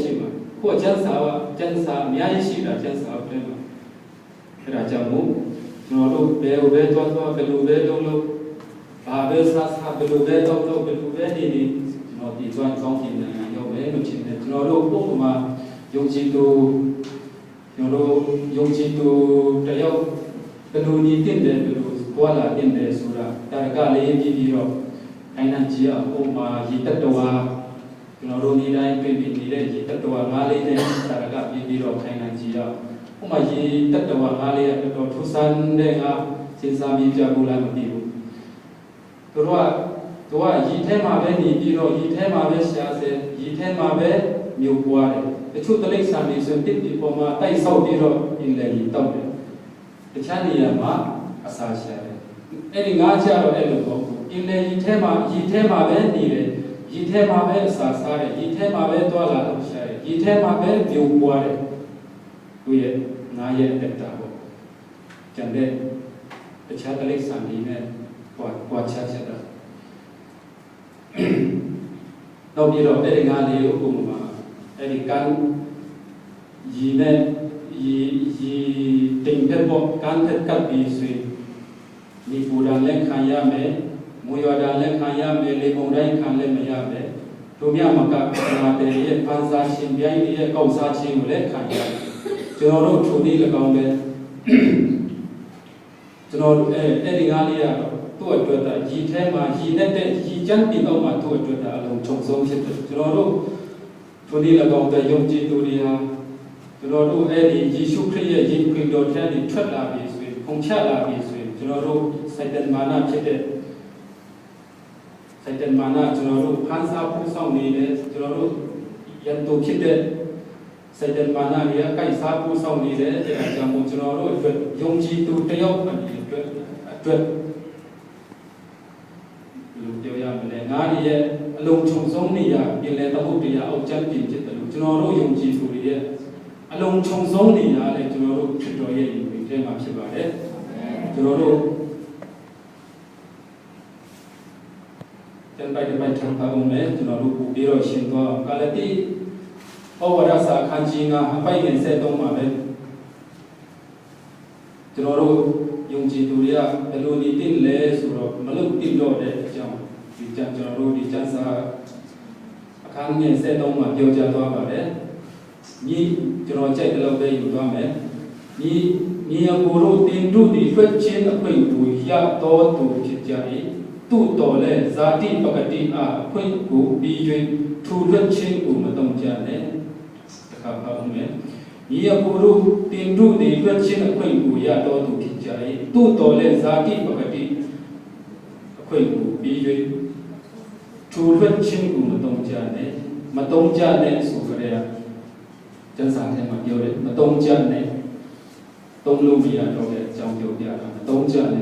ရှိမှာကိုကျန်းစာအများကြီးရှိတာကျန်းစာအပြင်မှာအဲ့ဒါကြောင့်မို့ကျွန်တော်တို့ဘယ်လိုပဲသွားဘယ်လိုပဲလုပ်ဘာပဲစားဘယ်လိုပဲတော့ဘယ်လိုပဲနေကျွန်တော်ဒီသွားကောင်းပြင်နိုင်ငံရောက်မယ်လို့ရှင်းတယ်ကျွန်တော်တို့ပုံမှန်ယုံကြည်သူကျွန်တော်တို့ယုံကြည်သူတယောက်ဘယ်လိုနေတင်တယ်ဘယ်လိုပွာလာတင်တယ်ဆိုတာဒါကလေးပြီးတော့အိုင်နန်ကြီးအပုံမှာရည်တက်တော်ကျွန်တော်တို့နေတိုင်းပြင်နေတဲ့ရည်တက်တော်ငါးလေးနဲ့ဒါကပြီးတော့ခိုင်နန်ကြီးတော့ဥမာရည်တက်တော်ငါးလေးကတော်ထူးဆန်းတဲ့ကစဉ်းစားပြီးကြဘူးလားမသိဘူးသူကရည်ထဲမှာပဲနေပြီးတော့ရည်ထဲမှာပဲရှားစေရည်ထဲမှာပဲမြို့ပွားတယ်တချို့တလိပ်ဆန်တွေဆိုတစ်ဒီပေါ်မှာတိုက်ဆောက်ပြီးတော့အင်္ဂလိပ်ကြီးတောက်တယ်တခြားနေရာမှာအစာရှာတယ်အဲ့ဒီငါးချတော့အဲ့လိုပေါ့အင်္ဂလိပ်ကြီးထဲမှာရည်ထဲမှာပဲနေတယ်ရည်ထဲမှာပဲအစာစားတယ်ရည်ထဲမှာပဲသွားလာလို့ရှာတယ်ရည်ထဲမှာပဲမြို့ပွားတယ်သူရဲ့ငါးရဲ့တက်တာပေါ့ကျန်တဲ့တခြားတလိပ်ဆန်တွေနဲ့ကွာခြားချက်တာနောက်ပြီးတော့အဲ့ဒီငါးလေးကိုပုံမှာအဲ့ဒီကန်းရည်နဲ့ရည်တင်တဲ့ပေါ့ကန်းတဲ့ကပ်ပြီးဆိုရင်ဒီပူရန်လက်ခံရမယ်မွေရတာလက်ခံရမယ်လေပုံတိုင်းခံလည်းမရမယ်တို့မြမကမာတဲ့ရဲ့ဖန်ဆာရှင်ပြိုင်းရဲ့ကောက်စားခြင်းကိုလည်းခံရတယ်ကျွန်တော်တို့ထိုနည်း၎င်းပဲကျွန်တော်အဲ့ဒီငါးလေးကတော့သူ့အတွက်ဒါရည်ထဲမှာရည်နဲ့တဲ့ရည်ချမ်းပြီးတော့မှသူ့အတွက်ဒါအလုံးခြုံဆုံးဖြစ်တယ်ကျွန်တော်တို့ထိုနည်း၎င်းတဲ့ယုံကြည်သူတွေဟာကျွန်တော်တို့အဲ့ဒီယေရှုခရစ်ရဲ့ယဉ်ခွင်တော်ထက်နေထွက်လာပြီဆိုရင်ပုံချလာပြီဆိုရင်ကျွန်တော်တို့စိတ်တမာနဖြစ်တဲ့စိတ်တမာနကျွန်တော်တို့ဖန်ဆာပူဆောင်နေတယ်ကျွန်တော်တို့ယံတုဖြစ်တဲ့စိတ်တမာနတွေအကိုက်စားပူဆောင်နေတယ်အဲဒါကြောင့်မို့ကျွန်တော်တို့အတွက်ယုံကြည်သူတယောက်အတွက်လူပြောရမလဲငါးရဲ့အလုံးခြုံဆုံးနေရပြင်လဲသမုဒ္ဒရာအောက်ကျမ်းပြင်ဖြစ်တယ်လို့ကျွန်တော်တို့ယုံကြည်သူတွေရဲ့အလုံးခြုံဆုံးနေရလဲကျွန်တော်တို့ဖြစ်တော်ရဲ့ယုံကြည်တဲ့မှာဖြစ်ပါတယ်ကျွန်တော်တို့ကျန်ပိုက်ထမ်းပါဦးမယ်ကျွန်တော်တို့ပို့ပြီးတော့ရှင်းသွားကာလတိဩဝါဒစာခန်းကြီးကအပိုက်ငယ်73မှာပဲကျွန်တော်တို့ယုံကြည်သူတွေကဘယ်လိုနေတင်လဲဆိုတော့မလုပ်တင်တော့တဲ့အကြောင်းဒီကျွန်တော်တို့ဒီကျမ်းစာအခန်းငယ်73မှာပြောကြားသွားပါတယ်ညီကျွန်တော်ကြိုက်တဲ့လောက်ပဲယူသွားမယ်ညီအကိုတို့တင်တို့ဒီဖက်ချင်းအခွင့်ကိုရတော်သူဖြစ်ကြ၏သူ့တော်လဲဇာတိပကတိအခွင့်ကိုပြီး၍ထူလွတ်ခြင်းကိုမတုံ့ကြနဲ့တခါပါဦးမယ်ညီအကိုတို့တင်တို့ဒီဖက်ချင်းအခွင့်ကိုရတော်သူဖြစ်ကြ၏သူ့တော်လဲဇာတိပကတိအခွင့်ကိုပြီး၍ထူလွတ်ခြင်းကိုမတုံ့ကြနဲ့ဆိုကြတဲ့ကျမ်းစာထဲမှာပြောတယ်မတုံ့ကြနဲ့သုံးလို့မရတော့တဲ့အကြောင်းပြောပြတာမတုံ့ကြနဲ့